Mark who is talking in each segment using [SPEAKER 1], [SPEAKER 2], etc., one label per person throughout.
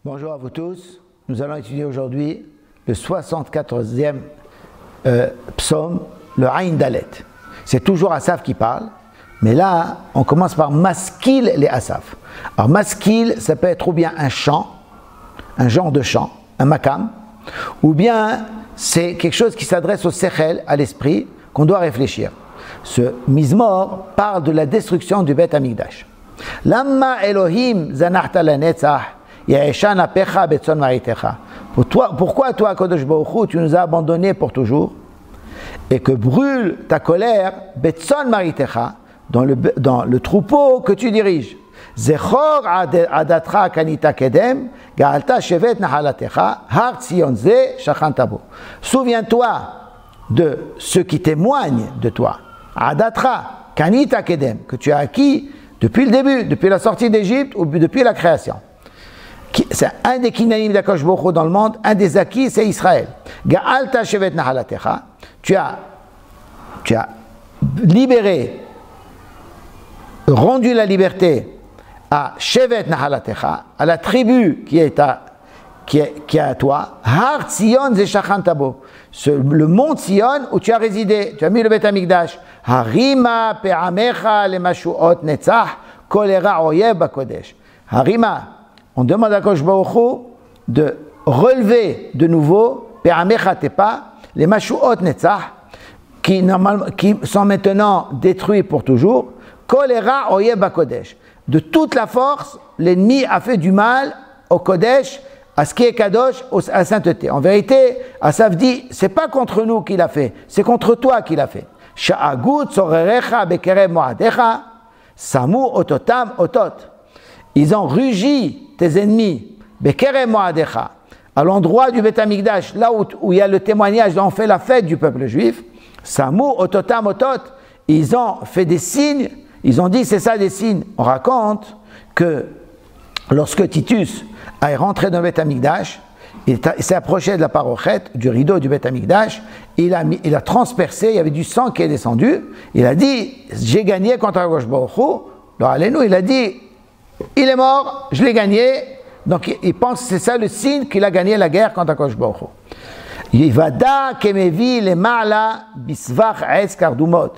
[SPEAKER 1] Bonjour à vous tous. Nous allons étudier aujourd'hui le 74e psaume, le Aïn Dalet. C'est toujours Asaf qui parle, mais là, on commence par Maskil les Asaf. Alors, Maskil, ça peut être ou bien un chant, un genre de chant, un makam, ou bien c'est quelque chose qui s'adresse au sechel, à l'esprit, qu'on doit réfléchir. Ce Mizmor parle de la destruction du Beth Amikdash. Lamma Elohim zanachta lanetzach ya'eshan apecha betzon maritecha. Pourquoi toi, Kadosh Baruch Hu, tu nous as abandonnés pour toujours et que brûle ta colère betzon maritecha dans le troupeau que tu diriges. Zechor adatra kanita kedem ga'alta shevet nahalatecha har tzion ze shachanta bo. Souviens-toi de ceux qui témoignent de toi. Adatra kanita kedem, que tu as acquis depuis le début, depuis la sortie d'Égypte ou depuis la création. C'est un des kinanim d'Akadosh Baruch Hu dans le monde, un des acquis, c'est Israël. Ga'alta shevet nahalatecha, tu as libéré, rendu la liberté à Shevet Nahalatecha, à la tribu qui est à toi, Har Tzion Zeshachan Tabo, le mont Tzion où tu as résidé, tu as mis le Beth Amikdash, Harima Pe'amecha le Mashuot Netzach, Kolera Oyev Bakodesh. Harima, on demande à Kadosh Baruch Hu de relever de nouveau, Pe'amecha Tepa, les Mashuot Netzach, qui sont maintenant détruits pour toujours, Kolera Oyev Bakodesh. De toute la force, l'ennemi a fait du mal au Kodesh, à ce qui est Kadosh, à la sainteté. En vérité, Asaf dit, c'est pas contre nous qu'il a fait, c'est contre toi qu'il a fait. Sha'agut sorerecha bekerev moadecha, samu ototam otot. Ils ont rugi, tes ennemis, bekerev moadecha, à l'endroit du Beth Amikdash, là où il y a le témoignage, là on fait la fête du peuple juif, samu ototam otot. Ils ont fait des signes. Ils ont dit, c'est ça des signes. On raconte que lorsque Titus est rentré dans le Beth Amikdash, il s'est approché de la parochette, du rideau du Beth Amikdash, il a transpercé, il y avait du sang qui est descendu, il a dit, j'ai gagné contre Akadosh Baruch Hu. Alors Alenu, il a dit, il est mort, je l'ai gagné. Donc il pense que c'est ça le signe qu'il a gagné la guerre contre Akadosh Baruch Hu. Yivada kemevi le ma'ala bisvach etz kardumot.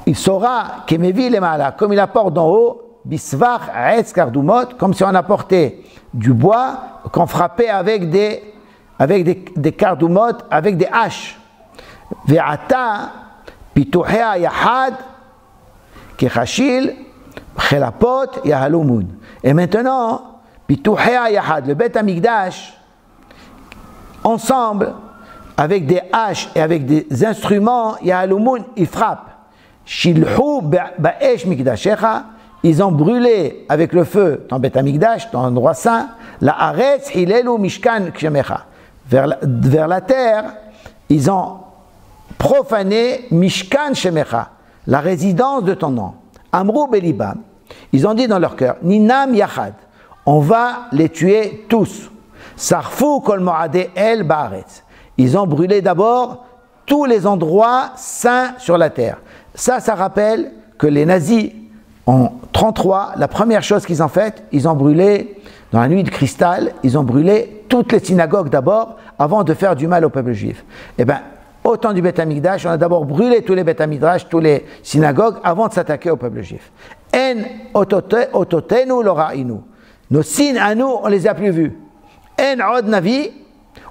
[SPEAKER 1] Il saura qu'Emevi les malas, comme il apporte d'en haut, bisvach etz kardumot, comme si on apportait du bois qu'on frappait avec des kardumot, avec des haches. Ve'ata pituhea yahad kechashil chelapot yahalumun. Et maintenant, pituhea yahad, le Beth Amikdash, ensemble, avec des haches et avec des instruments, yahalumun, il frappe. Shilhu ba'esh mikdashecha, ils ont brûlé avec le feu ton Beth Amikdash, ton endroit saint, la aretz hilelu mishkan kshemecha. Vers la terre, ils ont profané mishkan shemecha, la résidence de ton nom. Amrou belibam, ils ont dit dans leur cœur, ninam yachad, on va les tuer tous. Sarfu kol mo'ade el ba'aretz, ils ont brûlé d'abord tous les endroits saints sur la terre. Ça rappelle que les nazis, en 1933, la première chose qu'ils ont faite, ils ont brûlé, dans la nuit de cristal, ils ont brûlé toutes les synagogues d'abord, avant de faire du mal au peuple juif. Eh bien, au temps du Beth Amikdash, on a d'abord brûlé tous les Beth Amikdash, tous les synagogues, avant de s'attaquer au peuple juif. En ototenu lorainu. Nos signes à nous, on ne les a plus vus. En od navi,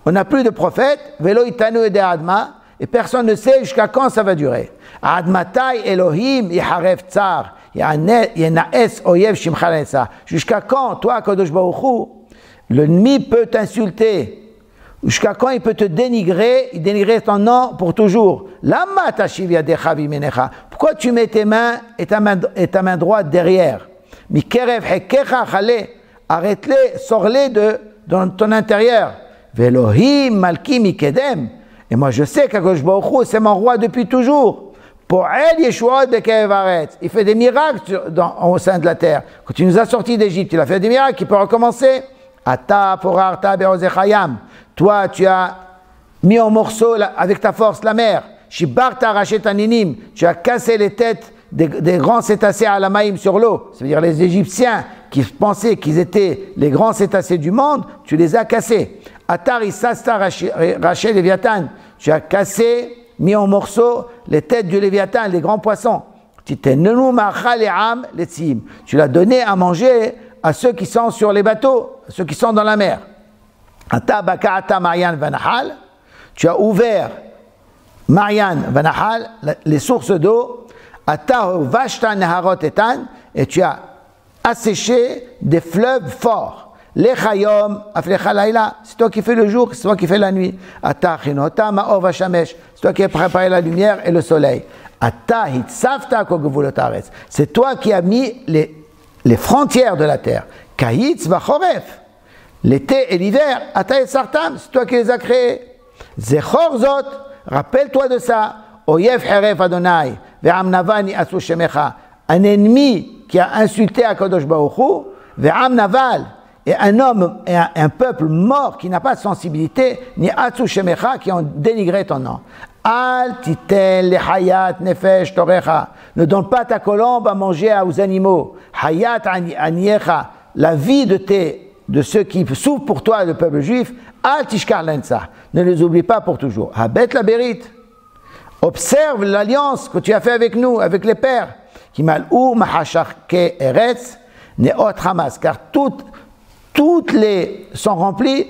[SPEAKER 1] on n'a plus de prophète, velo itanu ede adma, et personne ne sait jusqu'à quand ça va durer. Jusqu'à quand, toi, Kadosh Baruch Hu, l'ennemi peut t'insulter? Jusqu'à quand il peut te dénigrer ton nom pour toujours? Pourquoi tu mets tes mains et ta main droite derrière? Arrête-les, sors-les de ton intérieur. Velohim malki mikedem. Et moi je sais qu'Akadosh Baruch Hu, c'est mon roi depuis toujours. Pour elle, Yeshuot bekerev haaretz. Il fait des miracles au sein de la terre. Quand il nous a sortis d'Égypte, il a fait des miracles, il peut recommencer. Ata porarta be'ozechayam. Toi, tu as mis en morceaux avec ta force la mer. Shibarta rachet aninim. Tu as cassé les têtes des grands cétacés à la maïm sur l'eau, c'est-à-dire les Égyptiens qui pensaient qu'ils étaient les grands cétacés du monde, tu les as cassés. Atari Sasta Rachel Léviathan, tu as cassé, mis en morceaux les têtes du Léviathan, les grands poissons. Tu l'as donné à manger à ceux qui sont sur les bateaux, à ceux qui sont dans la mer. Tu as ouvert Marianne Vanahal, les sources d'eau, et tu as asséché des fleuves forts. C'est toi qui fais le jour, c'est toi qui fais la nuit. C'est toi qui as préparé la lumière et le soleil. C'est toi qui as mis les frontières de la terre. L'été et l'hiver, c'est toi qui les as créés. Rappelle-toi de ça. Un ennemi qui a insulté Akadosh Baruch Hu, Ve'am Naval, et un homme et un peuple mort qui n'a pas de sensibilité, ni Atsu Shemecha, qui ont dénigré ton nom. Al titel le hayat nefesh torecha. Ne donne pas ta colombe à manger aux animaux. Hayat aniecha, la vie de ceux qui souffrent pour toi, le peuple juif. Al tishkar lensa. Ne les oublie pas pour toujours. Habet la berit. Observe l'alliance que tu as fait avec nous, avec les pères. Kimal'u mahashake eretz neot hamas. Car toutes les sont remplies,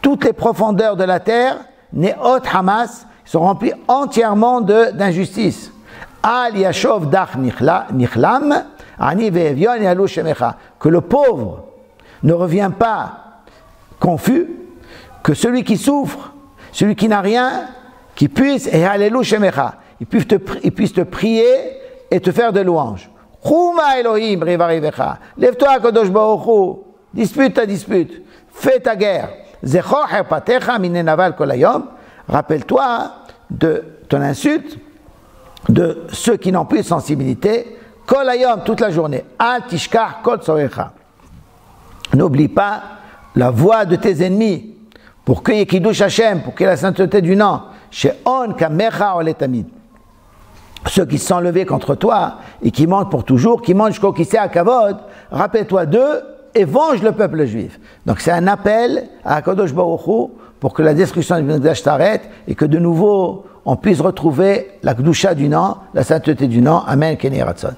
[SPEAKER 1] toutes les profondeurs de la terre, neot hamas, sont remplies entièrement d'injustice. Al yashov dach nichlam, ani ve'evion yalu shemecha. Que le pauvre ne revient pas confus, que celui qui souffre, celui qui n'a rien, qui puisse, et alelu shemecha, il puisse te prier et te faire de louanges. Chuma Elohim rivarivecha. Lève-toi, Kadosh Baruch Hu, dispute ta dispute, fais ta guerre. Zechor herpatecha mine naval kolayom. Rappelle-toi de ton insulte, de ceux qui n'ont plus de sensibilité, kolayom, toute la journée. Al tishkar kol tzorecha. N'oublie pas la voix de tes ennemis, pour qu'il y ait Kiddush Hashem, pour qu'il y ait la sainteté du nom. She'on kamecha oletamid. Ceux qui se sont levés contre toi et qui mentent pour toujours, qui mentent jusqu'au Kisei HaKavod, rappelle-toi d'eux et venge le peuple juif. Donc c'est un appel à Akadosh Baruch Hu pour que la destruction du Mikdash s'arrête et que de nouveau on puisse retrouver la Kedusha du nom, la sainteté du nom. Amen, Keni Ratzon.